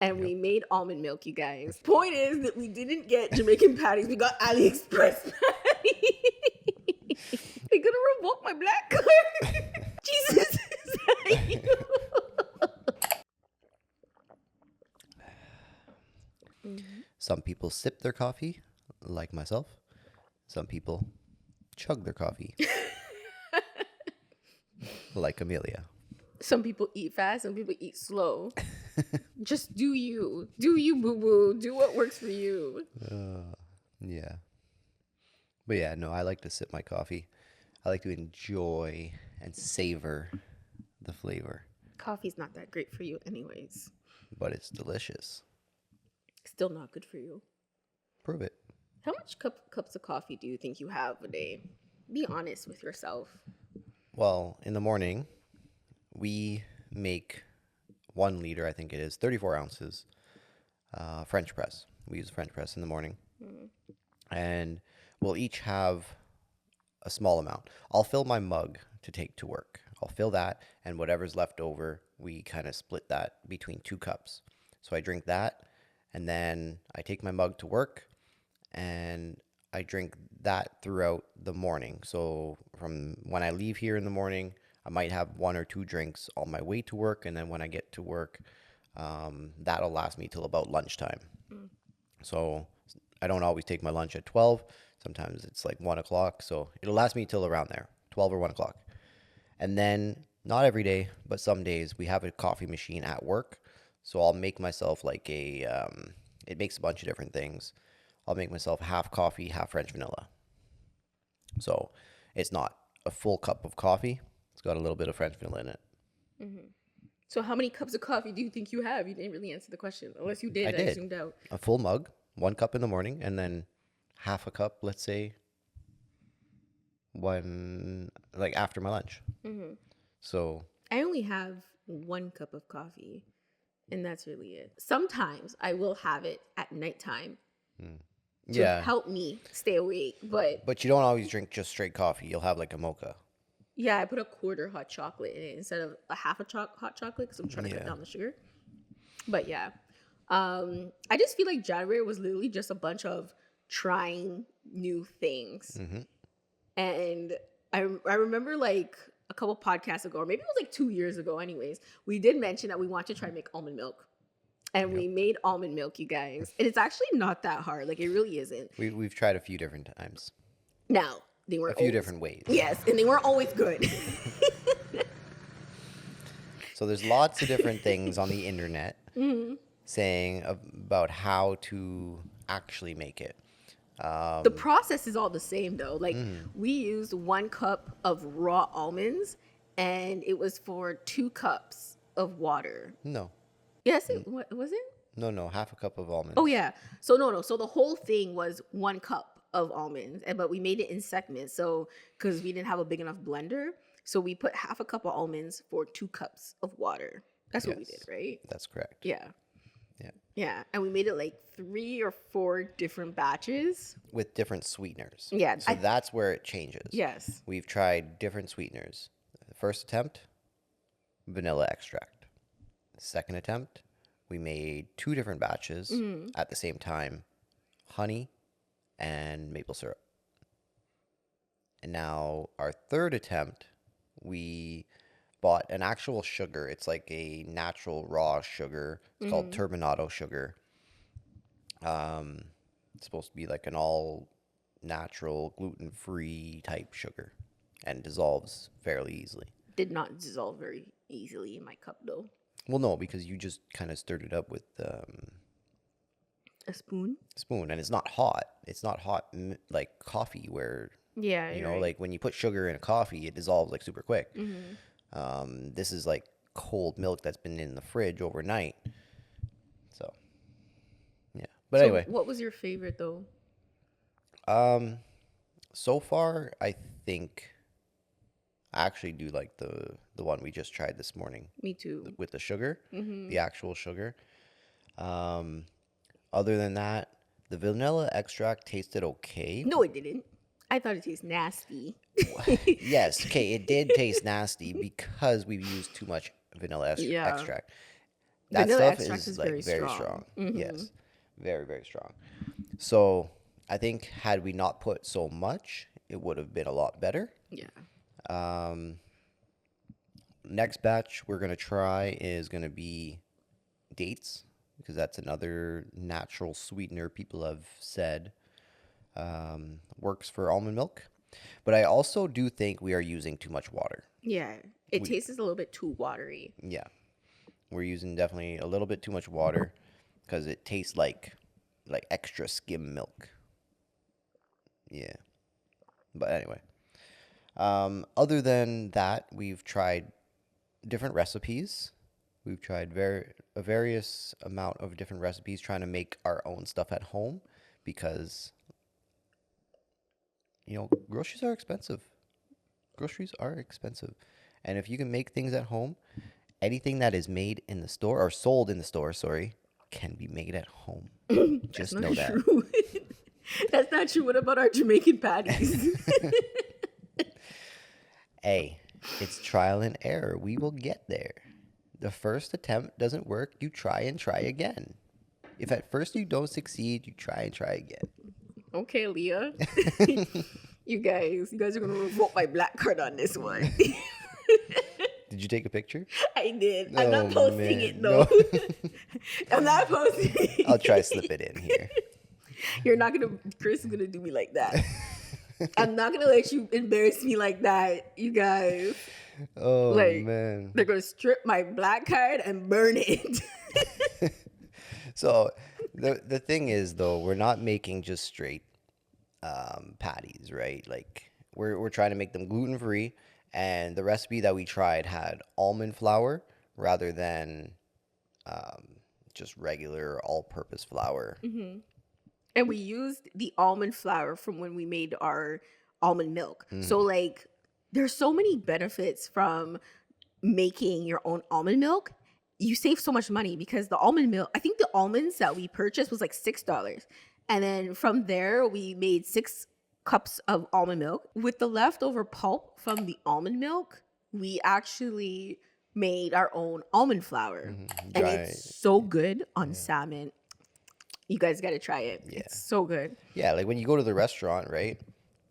And we made almond milk, you guys. Point is that we didn't get Jamaican patties. We got AliExpress patties. They're gonna revoke my black card. Jesus, is that you? Some people sip their coffee, like myself. Some people chug their coffee, like Amelia. Some people eat fast, some people eat slow. Just do you. Do you, boo-boo. Do what works for you. Yeah. But yeah, no, I like to sip my coffee. I like to enjoy and savor the flavor. Coffee's not that great for you anyways. But it's delicious. Still not good for you. Prove it. How much cups of coffee do you think you have a day? Be honest with yourself. Well, in the morning, we make 1 liter, I think it is, 34 ounces, French press. We use French press in the morning. And we'll each have a small amount. I'll fill my mug to take to work. I'll fill that, and whatever's left over, we kind of split that between 2 cups. So I drink that, and then I take my mug to work, and I drink that throughout the morning. So from when I leave here in the morning, I might have 1 or 2 drinks on my way to work, and then when I get to work, that'll last me till about lunchtime. So I don't always take my lunch at 12. Sometimes it's like 1 o'clock. So it'll last me till around there, 12 or 1 o'clock. And then, not every day, but some days, we have a coffee machine at work. So I'll make myself like it makes a bunch of different things. I'll make myself half coffee, half French vanilla. So it's not a full cup of coffee. It's got a little bit of French vanilla in it. So how many cups of coffee do you think you have? You didn't really answer the question. Unless you did, I did. zoomed out. A full mug, 1 cup in the morning, and then half a cup, let's say, like after my lunch. So I only have 1 cup of coffee, and that's really it. Sometimes I will have it at nighttime to help me stay awake. But you don't always drink just straight coffee. You'll have like a mocha. Yeah, I put a quarter hot chocolate in it instead of a half a hot chocolate because I'm trying to cut down the sugar. But yeah, I just feel like January was literally just a bunch of trying new things. And I remember like a couple podcasts ago, or maybe it was like 2 years ago anyways, we did mention that we want to try to make almond milk. And we made almond milk, you guys. And it's actually not that hard. Like, it really isn't. We've tried a few different times. Now, they were a few different ways. Yes, and they weren't always good. So there's lots of different things on the internet saying about how to actually make it. The process is all the same, though. Like, we used 1 cup of raw almonds, and it was for 2 cups of water. No. Yes, what was it? No, half a cup of almonds. Oh, yeah. So, no. So, the whole thing was 1 cup of almonds, but we made it in segments. So, because we didn't have a big enough blender. So, we put half a cup of almonds for 2 cups of water. That's what we did, right? That's correct. Yeah. And we made it like 3 or 4 different batches. With different sweeteners. Yeah. So that's where it changes. Yes. We've tried different sweeteners. The first attempt, vanilla extract. The second attempt, we made 2 different batches at the same time, honey and maple syrup. And now our third attempt, we bought an actual sugar. It's like a natural raw sugar. It's called turbinado sugar. It's supposed to be like an all natural, gluten-free type sugar and dissolves fairly easily. Did not dissolve very easily in my cup, though. Well, no, because you just kind of stirred it up with a spoon, and it's not hot. It's not hot like coffee, where like when you put sugar in a coffee, it dissolves like super quick. This is like cold milk that's been in the fridge overnight. So, yeah. But anyway, what was your favorite though? So far, I think I actually do like the one we just tried this morning. Me too. With the sugar, the actual sugar. Other than that, the vanilla extract tasted okay. No, it didn't. I thought it tasted nasty. Yes, okay, it did taste nasty because we've used too much vanilla extract. That Vanilla stuff extract is is like very very strong. strong. Yes, very, very strong. So I think had we not put so much, it would have been a lot better. Yeah. Next batch we're gonna try is gonna be dates because that's another natural sweetener people have said works for almond milk. But I also do think we are using too much water. Yeah. It tastes a little bit too watery. Yeah, we're using definitely a little bit too much water because it tastes like extra skim milk. Yeah, but anyway, other than that, we've tried different recipes. We've tried a various amount of different recipes trying to make our own stuff at home because groceries are expensive. Groceries are expensive. And if you can make things at home, anything that is made in the store or sold in the store, sorry, can be made at home. Just know that. True. That's not true. What about our Jamaican patties? Hey, it's trial and error. We will get there. The first attempt doesn't work, you try and try again. If at first you don't succeed, you try and try again. Okay, Leah. You guys are gonna revoke my black card on this one. Did you take a picture? I did. I'm not posting man. it though. No. I'm not posting it. I'll try to slip it in here. Chris is gonna do me like that. I'm not gonna let you embarrass me like that, you guys. Oh, man. They're gonna strip my black card and burn it. So the thing is, though, we're not making just straight patties, right? Like we're trying to make them gluten free, and the recipe that we tried had almond flour rather than just regular all-purpose flour. Mm-hmm. And we used the almond flour from when we made our almond milk. So like there's so many benefits from making your own almond milk. You save so much money because the almond milk, I think the almonds that we purchased was like $6. And then from there, we made 6 cups of almond milk. With the leftover pulp from the almond milk, we actually made our own almond flour. And it's so good on salmon. You guys got to try it. Yeah. It's so good. Yeah, like when you go to the restaurant, right?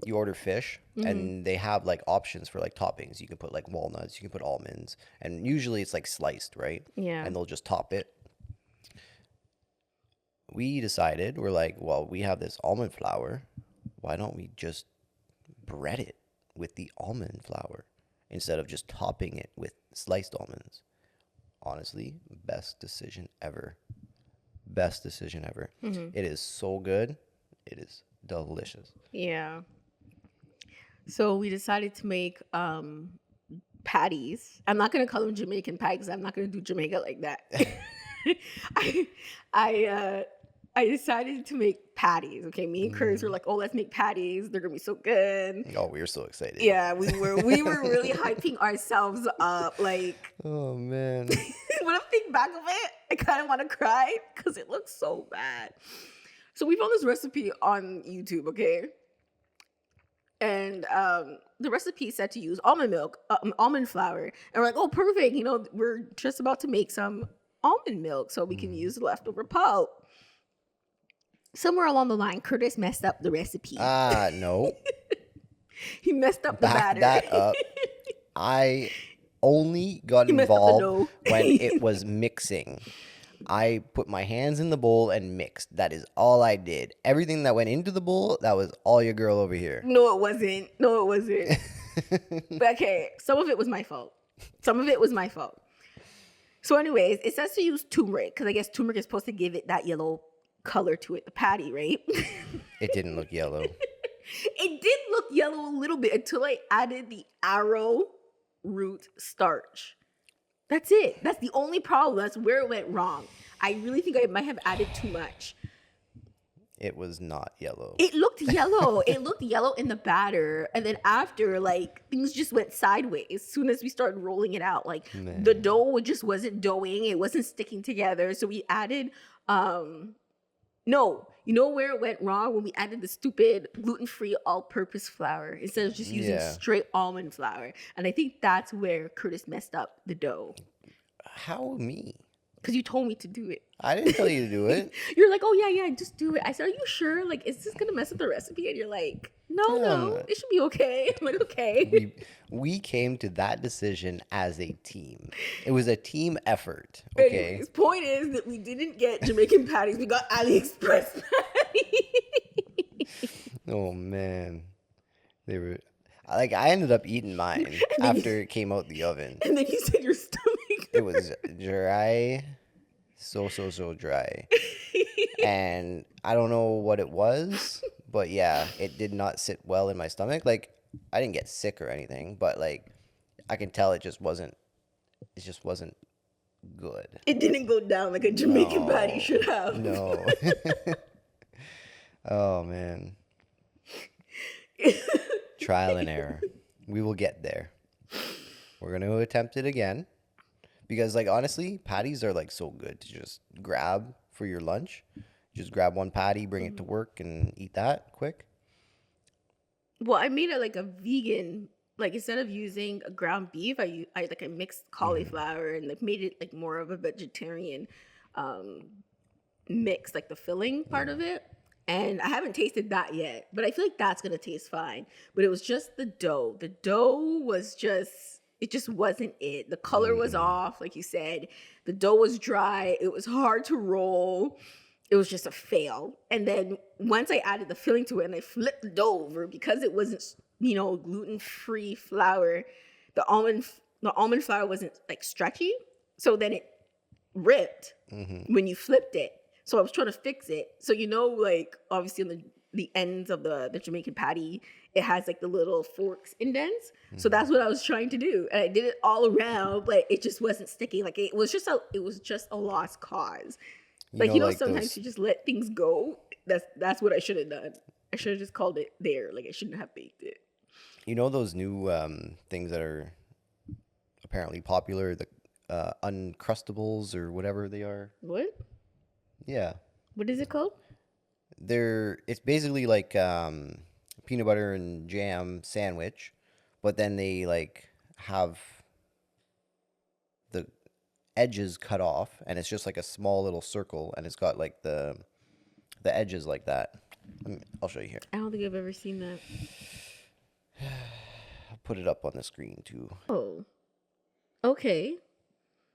You order fish and they have like options for like toppings. You can put like walnuts, you can put almonds, and usually it's like sliced, right? Yeah. And they'll just top it. We decided, we're like, well, we have this almond flour. Why don't we just bread it with the almond flour instead of just topping it with sliced almonds? Honestly, best decision ever. Best decision ever. It is so good. It is delicious. Yeah. So we decided to make patties. I'm not gonna call them Jamaican patties. I'm not gonna do Jamaica like that. I decided to make patties. Okay, me and Kurtis were like, "Oh, let's make patties. They're gonna be so good." Oh, we were so excited. Yeah, we were really hyping ourselves up. Like, oh man. when I think back of it, I kind of want to cry because it looks so bad. So we found this recipe on YouTube, okay? And the recipe said to use almond milk, almond flour. And we're like, oh, perfect. We're just about to make some almond milk so we can use the leftover pulp. Somewhere along the line, Kurtis messed up the recipe. No. He messed up the batter. Back that up. I only got involved when it was mixing. I put my hands in the bowl and mixed. That is all I did. Everything that went into the bowl, that was all your girl over here. No, it wasn't. But okay, some of it was my fault. So anyways, it says to use turmeric because I guess turmeric is supposed to give it that yellow color to it, the patty, right? It didn't look yellow. It did look yellow a little bit until I added the arrowroot starch. That's it. That's the only problem. That's where it went wrong. I really think I might have added too much. It was not yellow. It looked yellow. It looked yellow in the batter. And then after, like, things just went sideways as soon as we started rolling it out. Like, the dough just wasn't doughing. It wasn't sticking together. So we added, no. You know where it went wrong? When we added the stupid gluten-free all-purpose flour instead of just using straight almond flour. And I think that's where Kurtis messed up the dough. How me? Because you told me to do it. I didn't tell you to do it. You're like, oh, yeah, just do it. I said, are you sure? Like, is this going to mess with the recipe? And you're like, no, it should be okay. I'm like, okay. We came to that decision as a team. It was a team effort, okay? Anyways, point is that we didn't get Jamaican patties. We got AliExpress patties. Oh, man. They were... Like, I ended up eating mine after it came out the oven. And then you said your stomach. It was dry. So dry. And I don't know what it was, but yeah, it did not sit well in my stomach. Like, I didn't get sick or anything, but like, I can tell it just wasn't good. It didn't go down like a Jamaican patty should have. No. Oh, man. Trial and error. We will get there. We're going to attempt it again. Because, like, honestly, patties are, like, so good to just grab for your lunch. Just grab one patty, bring it to work, and eat that quick. Well, I made it like a vegan, like instead of using a ground beef, I mixed cauliflower and like made it like more of a vegetarian mix, like the filling part of it. And I haven't tasted that yet, but I feel like that's gonna taste fine. But it was just the dough. The dough was it just wasn't it. The color was off, like you said. The dough was dry. It was hard to roll. It was just a fail. And then once I added the filling to it and I flipped the dough over because it wasn't, gluten-free flour, the almond flour wasn't like stretchy. So then it ripped when you flipped it. So I was trying to fix it. So, like obviously on the ends of the Jamaican patty, it has like the little forks indents. So that's what I was trying to do. And I did it all around, but it just wasn't sticking. Like it was just a lost cause. Sometimes you just let things go. That's what I should have done. I should have just called it there. Like I shouldn't have baked it. You know those new things that are apparently popular, the Uncrustables or whatever they are? What? Yeah. What is it called? It's basically like peanut butter and jam sandwich, but then they like have the edges cut off, and it's just like a small little circle, and it's got like the edges like that. I'll show you here. I don't think I've ever seen that. I'll put it up on the screen too. Oh, okay.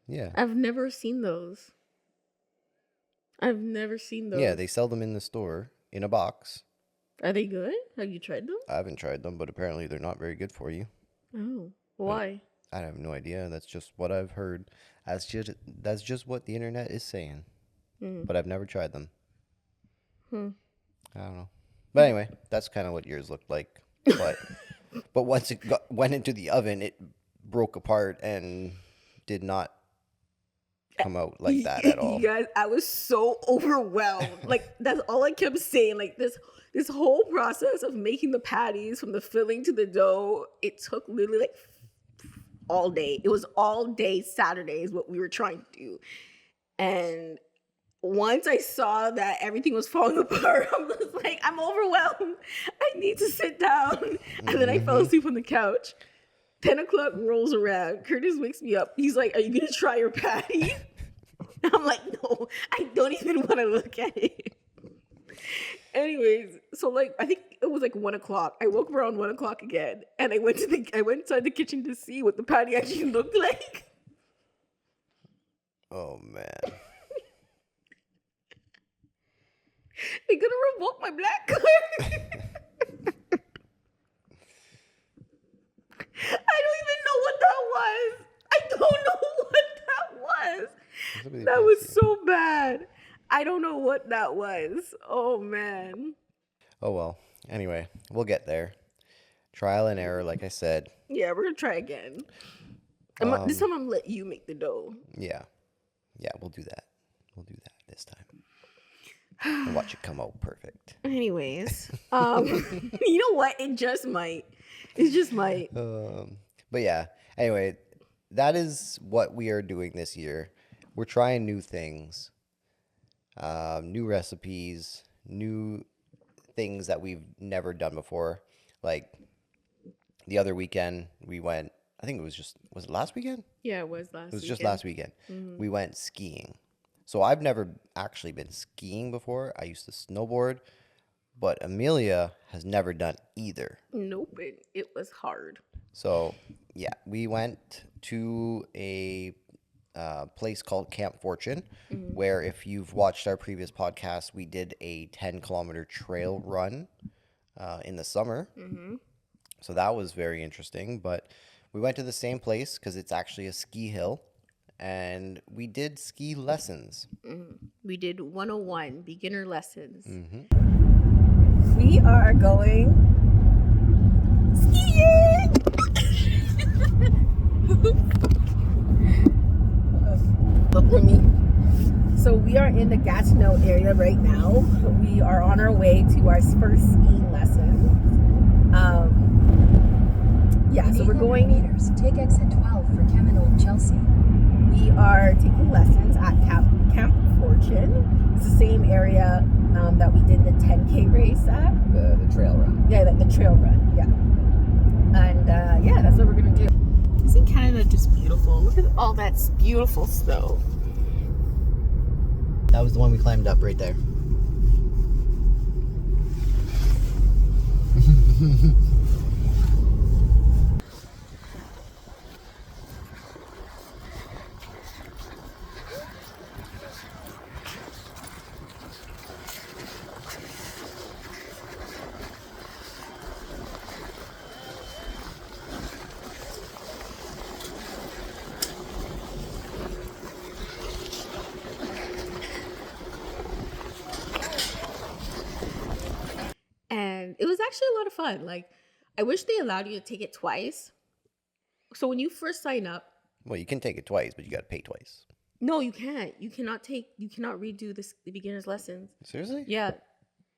Yeah. I've never seen those. Yeah, they sell them in the store in a box. Are they good? Have you tried them? I haven't tried them, but apparently they're not very good for you. Oh, why? I have no idea. That's just what I've heard. That's just what the internet is saying. But I've never tried them. I don't know. But anyway, that's kind of what yours looked like. But once it went into the oven, it broke apart and did not come out like that at all. You guys, I was so overwhelmed. Like that's all I kept saying. Like this whole process of making the patties from the filling to the dough, it took literally like all day. It was all day Saturday is what we were trying to do. And once I saw that everything was falling apart, I was like, I'm overwhelmed. I need to sit down. And then I fell asleep on the couch. 10 o'clock rolls around. Kurtis wakes me up. He's like, are you going to try your patty? I'm like, no, I don't even want to look at it. Anyways, so like, I think it was like 1 o'clock. I woke around 1 o'clock again. And I went inside the kitchen to see what the patty actually looked like. Oh, man. They're going to revoke my black card. I don't even know what that was. I don't know what that was. That was so bad. I don't know what that was. Oh, man. Oh, well. Anyway, we'll get there. Trial and error, like I said. Yeah, we're going to try again. This time I'm going to let you make the dough. Yeah. Yeah, we'll do that. We'll do that this time. And watch it come out perfect. Anyways. You know what? It just might. It just might. But yeah. Anyway, that is what we are doing this year. We're trying new things. New recipes. New things that we've never done before. Like the other weekend, we went I think was it last weekend? Yeah, it was last It was weekend. just last weekend. We went skiing. So I've never actually been skiing before. I used to snowboard, but Amelia has never done either. Nope, it was hard. So yeah, we went to a place called Camp Fortune, where if you've watched our previous podcast, we did a 10-kilometer trail run in the summer. So that was very interesting. But we went to the same place because it's actually a ski hill, and we did ski lessons. We did 101 beginner lessons. We are going skiing. Look at me. So we are in the Gatineau area right now. We are on our way to our first skiing lesson. Yeah, so we're going. Meters, take exit 12 for Kemin Chelsea. We are taking lessons at Camp Fortune. It's the same area that we did the 10K race at. The trail run. Yeah, the trail run. Yeah. And yeah, that's what we're gonna do. Isn't Canada just beautiful? Look at all that beautiful snow. That was the one we climbed up right there. And it was actually a lot of fun. Like, I wish they allowed you to take it twice. So when you first sign up, Well, you can take it twice, but you got to pay twice. no, you can't. You cannot redo the beginner's lessons. Seriously? Yeah,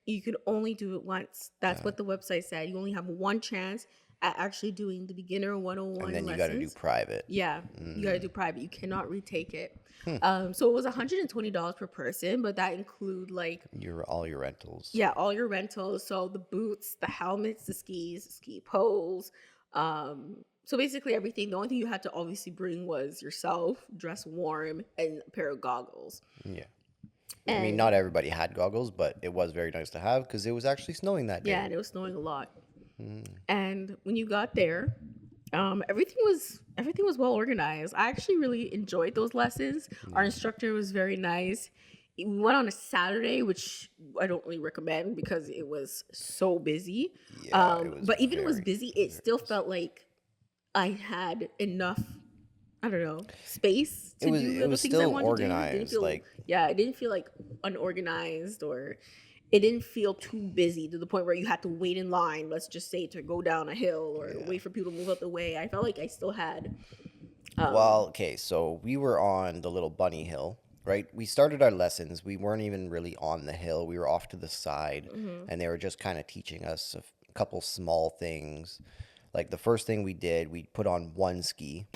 you could only do it once. That's what the website said. You only have one chance at actually doing the beginner 101 And then you lessons. got to do private. Yeah, you got to do private. You cannot retake it. So it was $120 per person, but that include like All your rentals. yeah, all your rentals. So the boots, the helmets, the skis, ski poles. So basically everything. The only thing you had to obviously bring was yourself, dress warm, and a pair of goggles. Yeah. I mean, not everybody had goggles, but it was very nice to have because it was actually snowing that day. Yeah, and it was snowing a lot. And when you got there, everything was well organized. I actually really enjoyed those lessons. Our instructor was very nice. We went on a Saturday, which I don't really recommend because it was so busy. Yeah, it was but even it was very, busy, it still felt like I had enough, I don't know, space to do the things I still wanted organized, to do. It didn't feel, like- yeah, it didn't feel like unorganized, or it didn't feel too busy to the point where you had to wait in line, let's just say, to go down a hill or wait for people to move out the way. I felt like I still had Well, okay, so we were on the little bunny hill, right? We started our lessons. We weren't even really on the hill. We were off to the side, and they were just kind of teaching us a couple small things. Like the first thing we did, we put on one ski.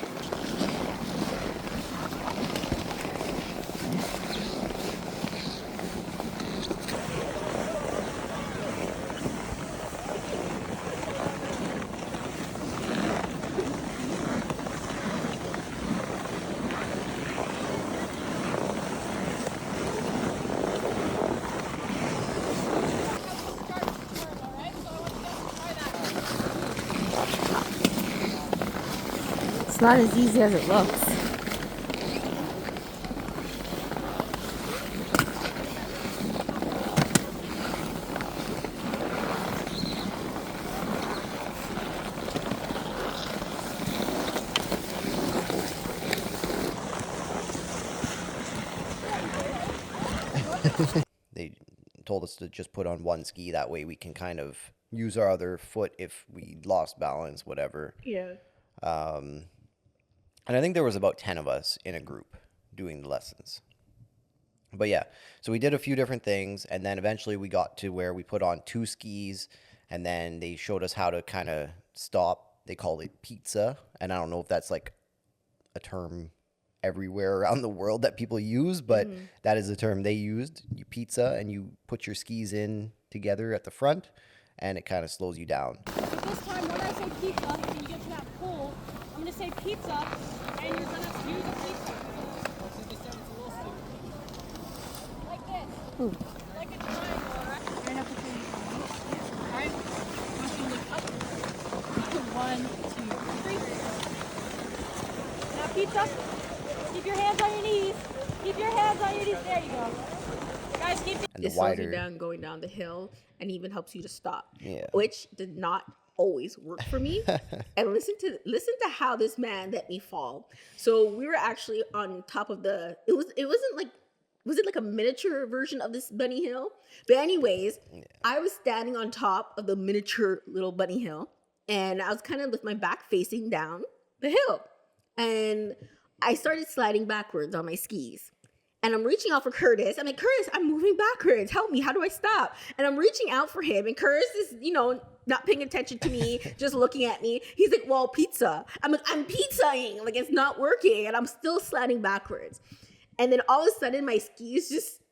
it's not as easy as it looks. They told us to just put on one ski. That way we can kind of use our other foot if we lost balance, whatever. Yeah. And I think there was about 10 of us in a group doing the lessons. But yeah, so we did a few different things, and then eventually we got to where we put on two skis, and then they showed us how to kind of stop. They called it pizza, and I don't know if that's like a term everywhere around the world that people use, but that is the term they used. You pizza, and you put your skis in together at the front, and it kind of slows you down. This time when I say pizza and you get to that pole, I'm gonna say pizza, and you're gonna do the pizza. Like this. Like a triangle, alright? Right up between you. Alright? Once you look up. 1, 2, 3. Now pizza. Keep your hands on your knees. Keep your hands on your knees. There you go. Guys, keep And it the slows you wider, down going down the hill and even helps you to stop. Yeah. Which did not always work for me. And listen to how this man let me fall. So we were actually on top of the was it like a miniature version of this bunny hill? But anyways, I was standing on top of the miniature little bunny hill, and I was kind of with my back facing down the hill. And I started sliding backwards on my skis. And I'm reaching out for Kurtis. I'm like, Kurtis, I'm moving backwards. Help me. How do I stop? And I'm reaching out for him. And Kurtis is, not paying attention to me, just looking at me. He's like, well, pizza. I'm like, I'm pizzaing. Like, it's not working. And I'm still sliding backwards. And then all of a sudden, my skis just,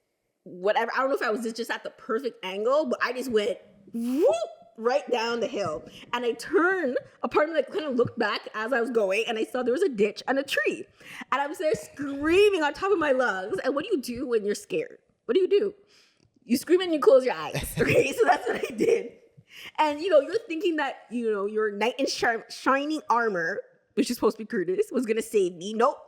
whatever. I don't know if I was just at the perfect angle, but I just went whoop, right down the hill. And I turned, a part of me kind of looked back as I was going, and I saw there was a ditch and a tree. And I'm there screaming on top of my lungs. And what do you do when you're scared? What do? You scream and you close your eyes. Okay, so that's what I did. And, you're thinking that, your knight in shining armor, which is supposed to be Kurtis, was going to save me. Nope.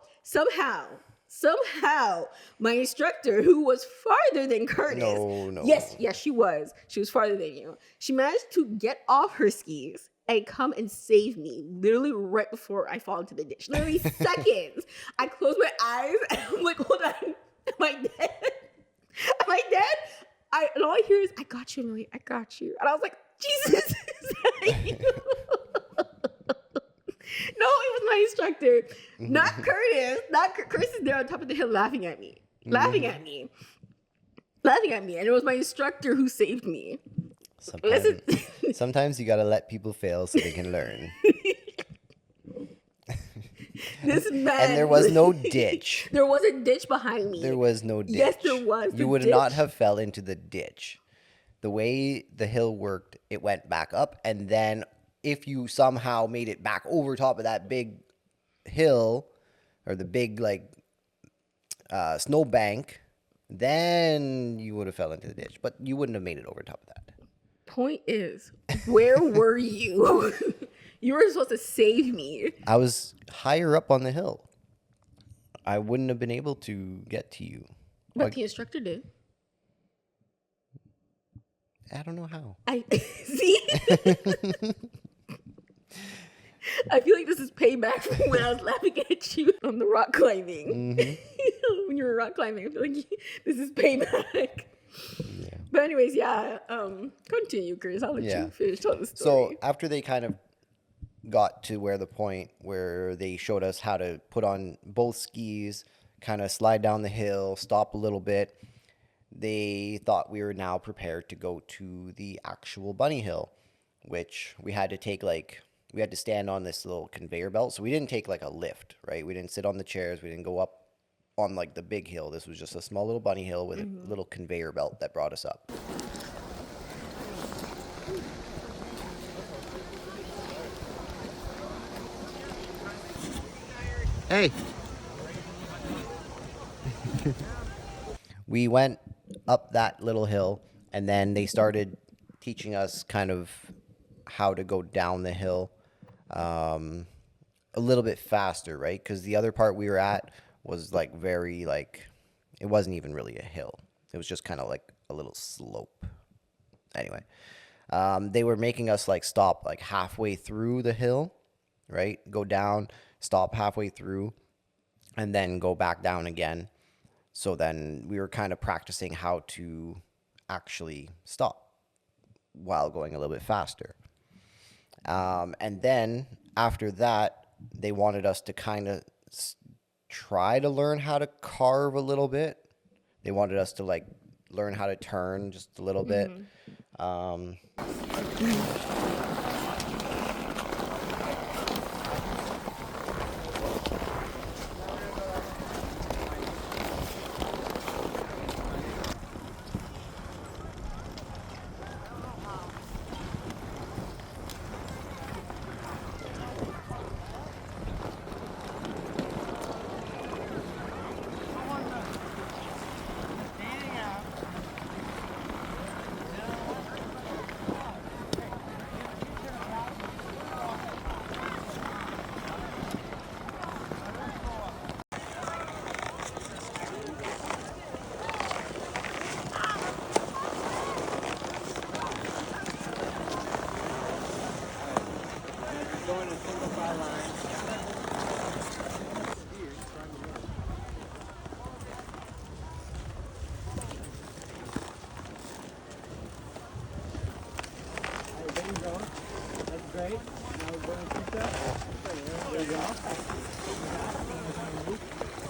Somehow, my instructor, who was farther than Kurtis. No. Yes, she was. She was farther than you. She managed to get off her skis and come and save me literally right before I fall into the ditch. Literally seconds. I closed my eyes and I'm like, hold on. Am I dead? And all I hear is, I got you, Emily. I got you. And I was like, Jesus, is that you? No, it was my instructor, not Kurtis. Kurtis is there on top of the hill laughing at me. And it was my instructor who saved me. Sometimes you gotta let people fail so they can learn. This man. And there was no ditch. There was a ditch behind me. There was no ditch. Yes, there was. You would not have fell into the ditch. The way the hill worked, it went back up, and then if you somehow made it back over top of that big hill or the big snow bank, then you would have fell into the ditch, but you wouldn't have made it over top of that. Point is, where were you? You were supposed to save me. I was higher up on the hill. I wouldn't have been able to get to you. But the instructor did. I don't know how. See? I feel like this is payback from when I was laughing at you on the rock climbing. Mm-hmm. When you were rock climbing, I feel like this is payback. Yeah. But anyways, continue, Chris. I'll let you finish telling the story. So after they kind of got to the point where they showed us how to put on both skis, kind of slide down the hill, stop a little bit, they thought we were now prepared to go to the actual bunny hill, which we had to take we had to stand on this little conveyor belt. So we didn't take a lift, right? We didn't sit on the chairs. We didn't go up on the big hill. This was just a small little bunny hill with a little conveyor belt that brought us up. Hey. We went up that little hill, and then they started teaching us kind of how to go down the hill a little bit faster, right? Because the other part we were at was very it wasn't even really a hill. It was just kind of a little slope. Anyway, they were making us stop halfway through the hill, right? Go down, stop halfway through, and then go back down again. So then we were kind of practicing how to actually stop while going a little bit faster. And then after that, they wanted us to kind of try to learn how to carve a little bit. They wanted us to learn how to turn just a little bit.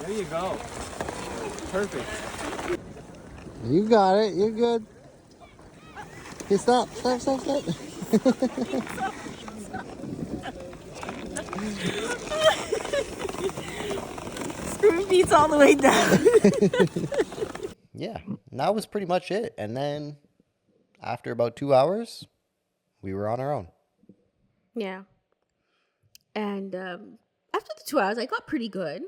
There you go. Perfect. You got it. You're good. Okay, stop. Screw beats all the way down. Yeah, and that was pretty much it. And then after about 2 hours, we were on our own. Yeah. And after the 2 hours, I got pretty good.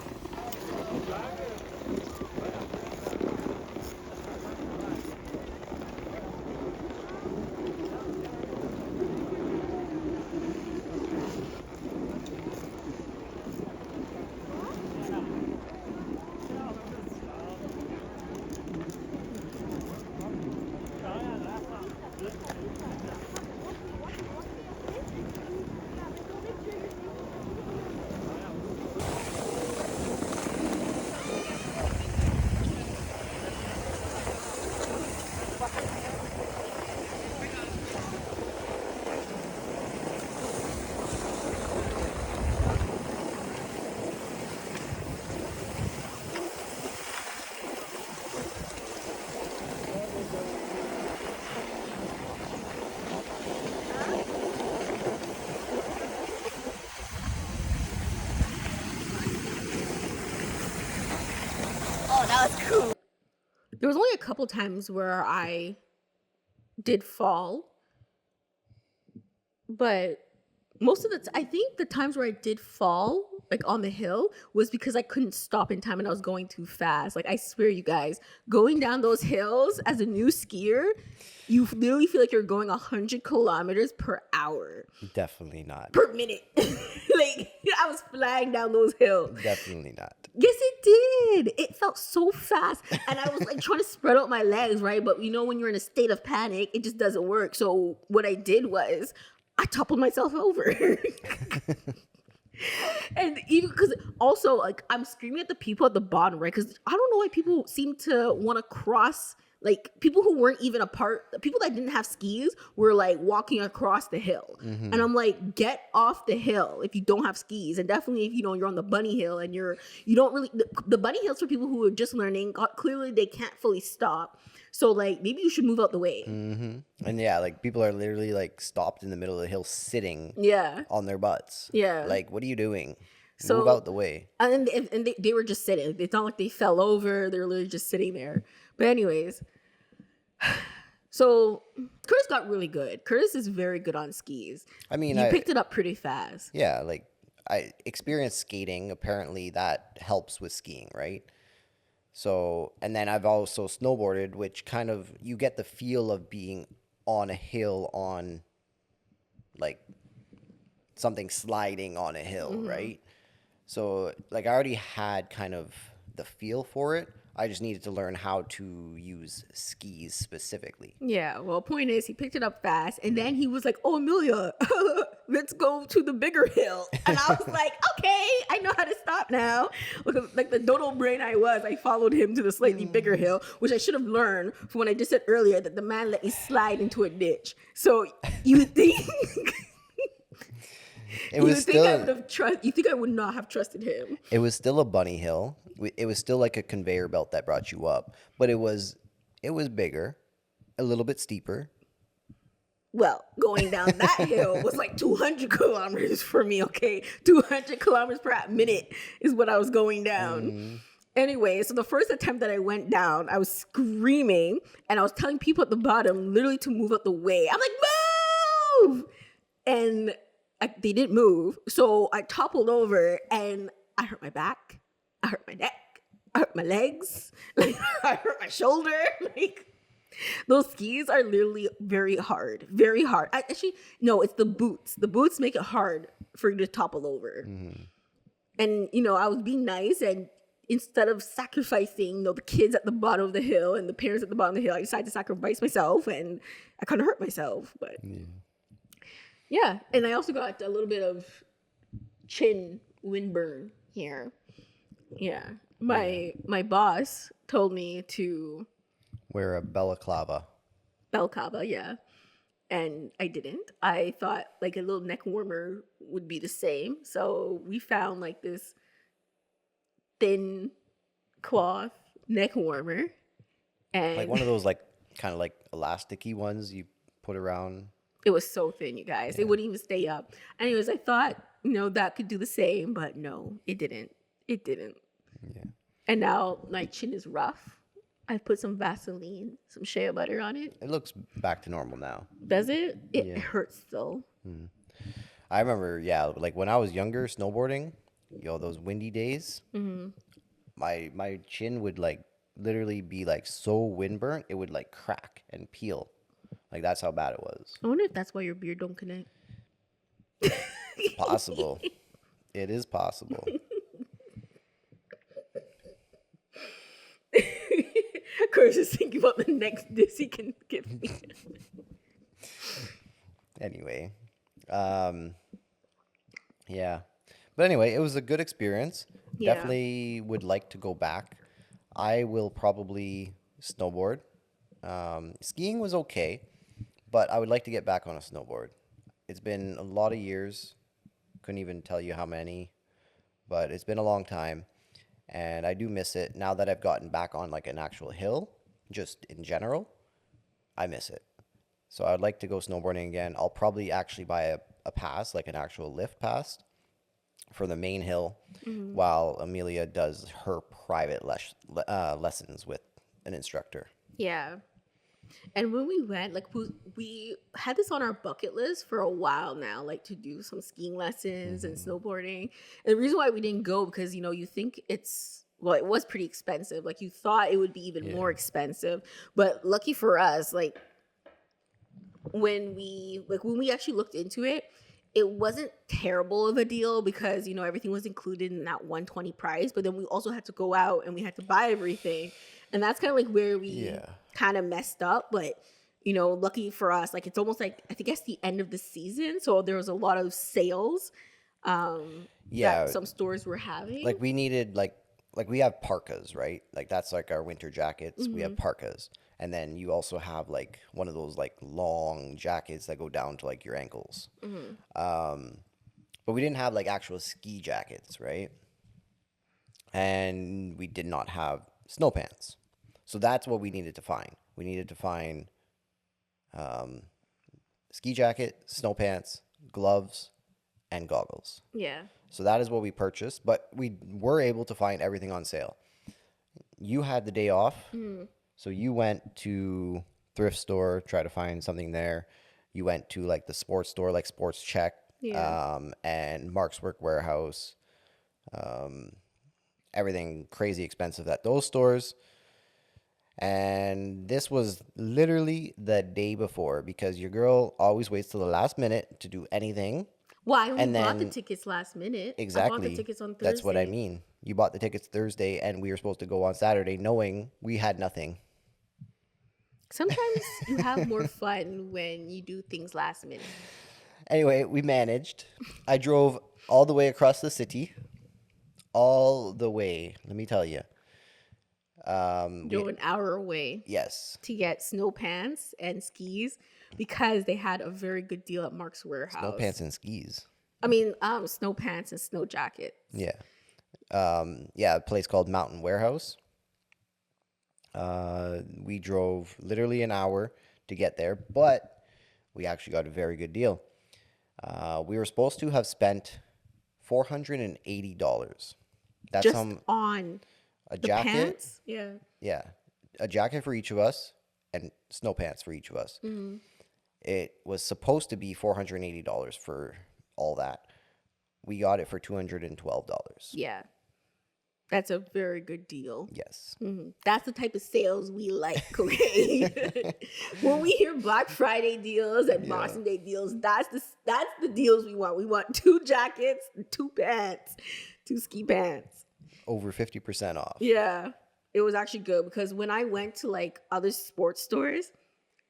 Oh, that was cool. There was only a couple times where I did fall, but most of the I think the times where I did fall, like on the hill, was because I couldn't stop in time and I was going too fast. Like, I swear, you guys, going down those hills as a new skier, you literally feel like you're going 100 kilometers per hour. Definitely not. Per minute. Like, I was flying down those hills. Definitely not. Yes, it did. It felt so fast. And I was like trying to spread out my legs, right? But you know, when you're in a state of panic, it just doesn't work. So what I did was I toppled myself over. And even because also, like, I'm screaming at the people at the bottom, right? Because I don't know why people seem to want to cross. Like, people who weren't even a part, people that didn't have skis were like walking across the hill. And I'm like, get off the hill if you don't have skis. And definitely if, you know, you're on the bunny hill and you don't really, the bunny hills for people who are just learning, clearly they can't fully stop. So like, maybe you should move out the way. And yeah, like, people are literally like stopped in the middle of the hill sitting Yeah. on their butts. Yeah. Like, what are you doing? So- Move out the way. And they were just sitting. It's not like they fell over. They're literally just sitting there. But anyways, so Curtis got really good. Curtis is very good on skis. I mean, He picked it up pretty fast. yeah, like, I experienced skating. Apparently that helps with skiing, right? So, and then I've also snowboarded, which kind of, you get the feel of being on a hill on, like, something sliding on a hill, right? So, like, I already had kind of the feel for it. I just needed to learn how to use skis specifically. Yeah, well, point is, he picked it up fast, and then he was like, "Oh, Amelia, let's go to the bigger hill." And I was like, "Okay, I know how to stop now." Like the dodo brain I was, I followed him to the slightly bigger hill, which I should have learned from when I just said earlier that the man let me slide into a ditch. So you would think, you think I would not have trusted him? It was still a bunny hill. It was still like a conveyor belt that brought you up, but it was bigger, a little bit steeper. Well, going down that hill was like 200 kilometers for me, okay? 200 kilometers per minute is what I was going down. Anyway, so the first attempt that I went down, I was screaming, and I was telling people at the bottom literally to move out the way. I'm like, move! And they didn't move, so I toppled over, and I hurt my back, I hurt my neck, I hurt my legs, like, I hurt my shoulder, like... Those skis are literally very hard, very hard. Actually, no, it's the boots. The boots make it hard for you to topple over. And, you know, I was being nice, and instead of sacrificing, you know, the kids at the bottom of the hill and the parents at the bottom of the hill, I decided to sacrifice myself, and I kind of hurt myself. But yeah, and I also got a little bit of chin windburn here. Yeah, my boss told me to Wear a balaclava. balaclava, yeah. and I didn't. I thought like a little neck warmer would be the same. So we found like this thin cloth neck warmer, and Like one of those like kind of like elasticy ones you put around. it was so thin, you guys. It wouldn't even stay up. Anyways, I thought, that could do the same, but no, it didn't. It didn't. Yeah. And now my chin is rough. I put some Vaseline, some shea butter on it. It looks back to normal now. Does it? It Yeah. hurts though. I remember, like when I was younger, snowboarding, those windy days, my chin would like literally be like so windburnt, it would like crack and peel. Like that's how bad it was. I wonder if that's why your beard don't connect. It's possible. It is possible. Kurtis is thinking about the next diss he can give me. Anyway, yeah. But anyway, it was a good experience. Yeah. Definitely would like to go back. I will probably snowboard. Skiing was okay, but I would like to get back on a snowboard. It's been a lot of years. Couldn't even tell you how many, but it's been a long time. And I do miss it now that I've gotten back on like an actual hill, just in general. I miss it. So I'd like to go snowboarding again. I'll probably actually buy a pass, like an actual lift pass for the main hill, while Amelia does her private lessons with an instructor. Yeah. And when we went, like we had this on our bucket list for a while now, like to do some skiing lessons and snowboarding. And the reason why we didn't go because you think it was pretty expensive. Like you thought it would be even more expensive, but lucky for us, like when we actually looked into it, it wasn't terrible of a deal because everything was included in that 120 price. But then we also had to go out and we had to buy everything. And that's kind of like where we kind of messed up. But, lucky for us, like it's almost like, I think it's the end of the season. So there was a lot of sales that some stores were having. Like we needed, like we have parkas, right? Like that's like our winter jackets. We have parkas. And then you also have like one of those like long jackets that go down to like your ankles. But we didn't have like actual ski jackets, right? And we did not have snow pants. So that's what we needed to find. We needed to find ski jacket, snow pants, gloves, and goggles. Yeah. So that is what we purchased, but we were able to find everything on sale. You had the day off, so you went to thrift store, try to find something there. You went to like the sports store, like Sports Check, and Mark's Work Warehouse. Everything crazy expensive at those stores. And this was literally the day before because your girl always waits till the last minute to do anything. Well, I only And bought the then- tickets last minute. Exactly. I bought the tickets on Thursday. That's what I mean. You bought the tickets Thursday and we were supposed to go on Saturday knowing we had nothing. Sometimes you have more fun when you do things last minute. Anyway, we managed. I drove all the way across the city. All the way, let me tell you. Drove an hour away Yes. to get snow pants and skis because they had a very good deal at Mark's Warehouse. Snow pants and skis. I mean, snow pants and snow jacket. Yeah. A place called Mountain Warehouse. We drove literally an hour to get there, but we actually got a very good deal. We were supposed to have spent $480. That's Just on a the jacket. pants? Yeah. Yeah, a jacket for each of us and snow pants for each of us. It was supposed to be $480 for all that. We got it for $212. Yeah. That's a very good deal. Yes. That's the type of sales we like, okay? When we hear Black Friday deals and Boxing Day deals, that's the deals we want. We want 2 jackets, 2 pants, 2 ski pants. Over 50% off. Yeah. It was actually good because when I went to like other sports stores,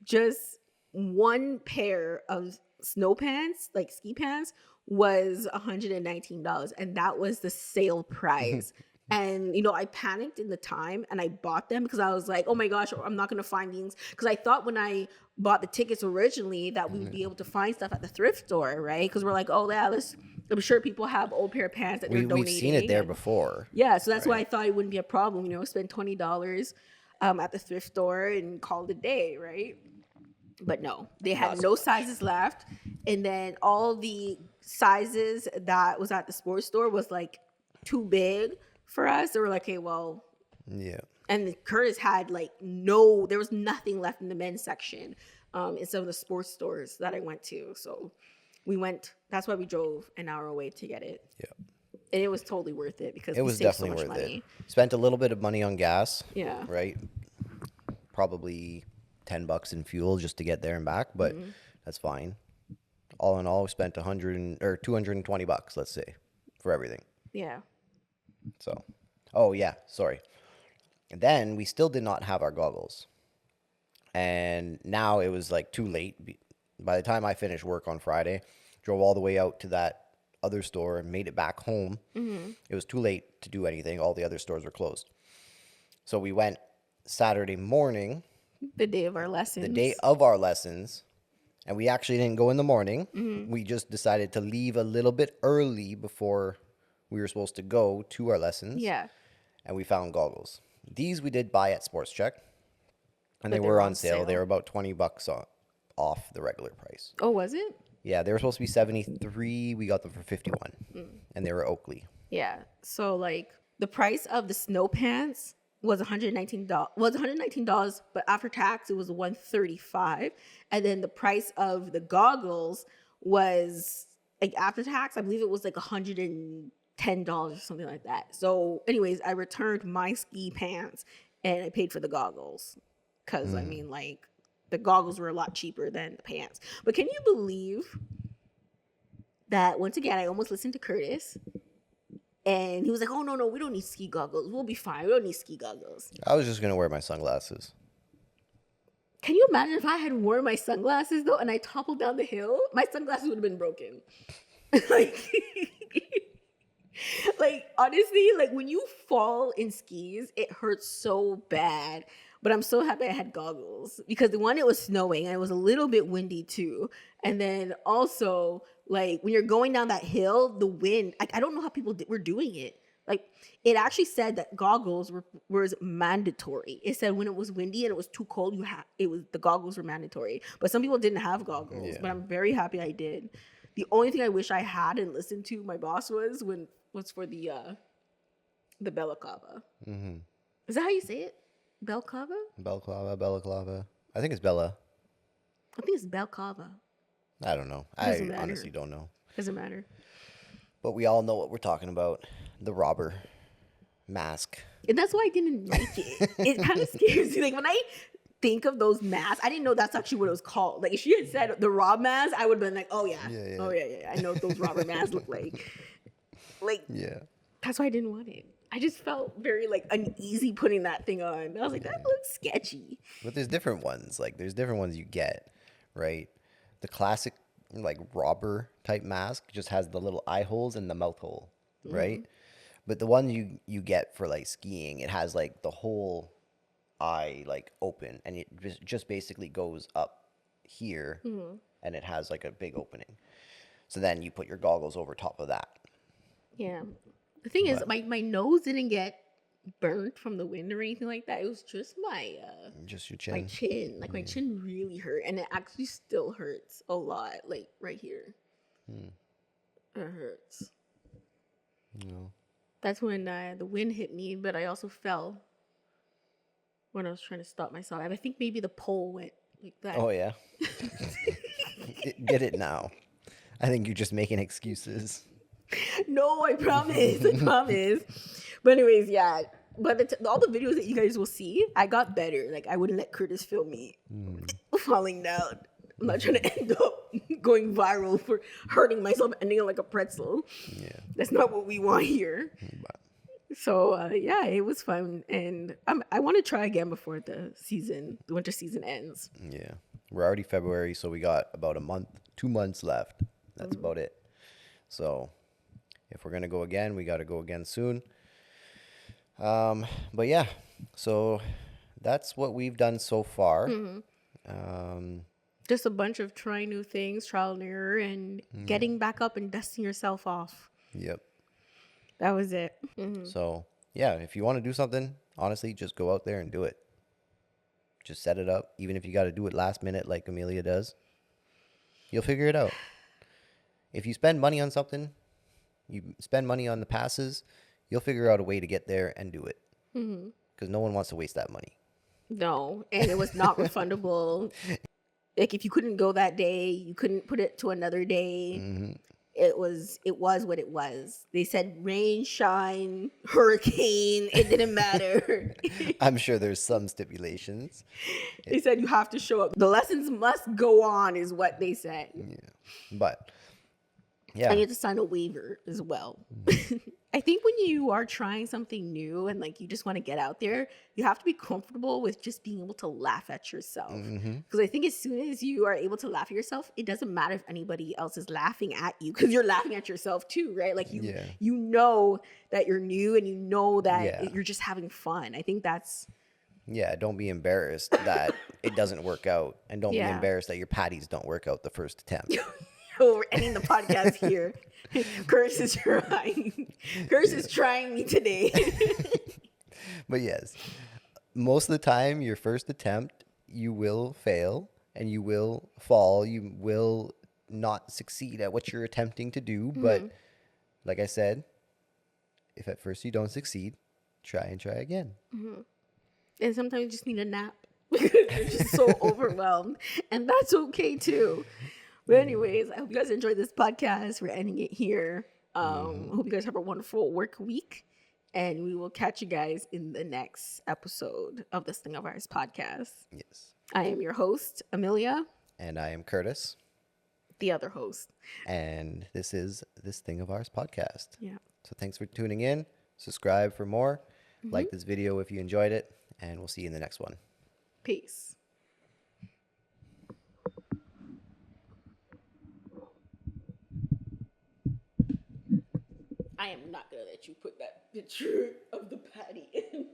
just one pair of snow pants, like ski pants, was $119, and that was the sale price. And, you know, I panicked in the time and I bought them because I was like, oh my gosh, I'm not going to find these. Because I thought when I bought the tickets originally that we would be able to find stuff at the thrift store, right? Because we're like, oh, yeah, I'm sure people have old pair of pants that they're donating. We've seen it there before. Yeah, so that's why I thought it wouldn't be a problem. You know, spend $20 at the thrift store and call it a day, right? But no, they had no sizes left. And then all the sizes that was at the sports store was like too big for us. They were like, hey, well, yeah. And Kurtis had like there was nothing left in the men's section in some of the sports stores that I went to. So that's why we drove an hour away to get it. Yeah. And it was totally worth it because it was definitely so much worth it. Spent a little bit of money on gas. Yeah. Right. Probably $10 in fuel just to get there and back, but that's fine. All in all, we spent $220, let's say, for everything. Yeah. So, oh yeah, sorry. And then we still did not have our goggles. And now it was like too late. By the time I finished work on Friday, drove all the way out to that other store and made it back home. It was too late to do anything. All the other stores were closed. So we went Saturday morning. The day of our lessons. And we actually didn't go in the morning. We just decided to leave a little bit early before we were supposed to go to our lessons. Yeah. And we found goggles. These we did buy at Sports Check. And they were on sale. They were about $20 off the regular price. Oh, was it? Yeah, they were supposed to be 73. We got them for 51. And they were Oakley. Yeah. So like the price of the snow pants was $119, but after tax it was $135. And then the price of the goggles was like after tax, I believe it was like $110 or something like that. So anyways, I returned my ski pants and I paid for the goggles. Cause I mean like the goggles were a lot cheaper than the pants. But can you believe that once again I almost listened to Kurtis? And he was like, oh, no, we don't need ski goggles. We'll be fine. We don't need ski goggles. I was just going to wear my sunglasses. Can you imagine if I had worn my sunglasses, though, and I toppled down the hill? My sunglasses would have been broken. like, honestly, like, when you fall in skis, it hurts so bad. But I'm so happy I had goggles. Because it was snowing, and it was a little bit windy, too. And then also, like, when you're going down that hill, the wind, I don't know how people were doing it. Like, it actually said that goggles was mandatory. It said when it was windy and it was too cold, the goggles were mandatory. But some people didn't have goggles. Yeah. But I'm very happy I did. The only thing I wish I had and listened to my boss was for the balaclava. Is that how you say it? Balaclava? Balaclava. I think it's Bella. I think it's balaclava. I don't know. I honestly don't know. Doesn't matter. But we all know what we're talking about. The robber mask. And that's why I didn't like it. It kind of scares me. Like when I think of those masks, I didn't know that's actually what it was called. Like if she had said the rob mask, I would have been like, oh yeah. Oh yeah. I know what those robber masks look like. Yeah. That's why I didn't want it. I just felt very like uneasy putting that thing on. I was like, that looks sketchy. But there's different ones. Like there's different ones you get, right? The classic like robber type mask just has the little eye holes and the mouth hole, right? But the one you get for like skiing, it has like the whole eye like open and it just basically goes up here and it has like a big opening. So then you put your goggles over top of that. Yeah. The thing is, my nose didn't get burnt from the wind or anything like that. It was just just your chin. My chin. Like my chin really hurt and it actually still hurts a lot. Like right here. It hurts. No. That's when the wind hit me, but I also fell when I was trying to stop myself. I think maybe the pole went like that. Oh, yeah? Get it now. I think you're just making excuses. No, I promise. I promise. But anyways, yeah. But all the videos that you guys will see, I got better. Like, I wouldn't let Kurtis film me falling down. I'm not trying to end up going viral for hurting myself, ending up like a pretzel. Yeah. That's not what we want here. So, yeah, it was fun. And I want to try again before the winter season ends. Yeah. We're already February, so we got about 2 months left. That's about it. So, if we're going to go again, we got to go again soon. But yeah, so that's what we've done so far. Just a bunch of trying new things, trial and error, and getting back up and dusting yourself off. Yep. That was it. So yeah, if you want to do something, honestly, just go out there and do it. Just set it up, even if you got to do it last minute like Amelia does. You'll figure it out. If you spend money on something, you spend money on the passes, you'll figure out a way to get there and do it. Because no one wants to waste that money. No, and it was not refundable. Like if you couldn't go that day, you couldn't put it to another day. It was what it was. They said rain, shine, hurricane. It didn't matter. I'm sure there's some stipulations. They said you have to show up. The lessons must go on, is what they said. Yeah. But yeah, I need to sign a waiver as well. I think when you are trying something new and like you just want to get out there, you have to be comfortable with just being able to laugh at yourself. Because I think as soon as you are able to laugh at yourself, it doesn't matter if anybody else is laughing at you, because you're laughing at yourself too, right? Like you know that you're new and you know that you're just having fun. I think that's... Yeah, don't be embarrassed that it doesn't work out. And don't be embarrassed that your patties don't work out the first attempt. We're ending the podcast here. Kurtis is trying. Kurtis is trying me today. But yes, most of the time, your first attempt, you will fail and you will fall. You will not succeed at what you're attempting to do. But like I said, if at first you don't succeed, try and try again. And sometimes you just need a nap because you're just so overwhelmed. And that's okay too. But anyways, I hope you guys enjoyed this podcast. We're ending it here. Hope you guys have a wonderful work week. And we will catch you guys in the next episode of This Thing of Ours podcast. Yes. I am your host, Amelia. And I am Kurtis. The other host. And this is This Thing of Ours podcast. Yeah. So thanks for tuning in. Subscribe for more. Like this video if you enjoyed it. And we'll see you in the next one. Peace. I am not going to let you put that picture of the patty in.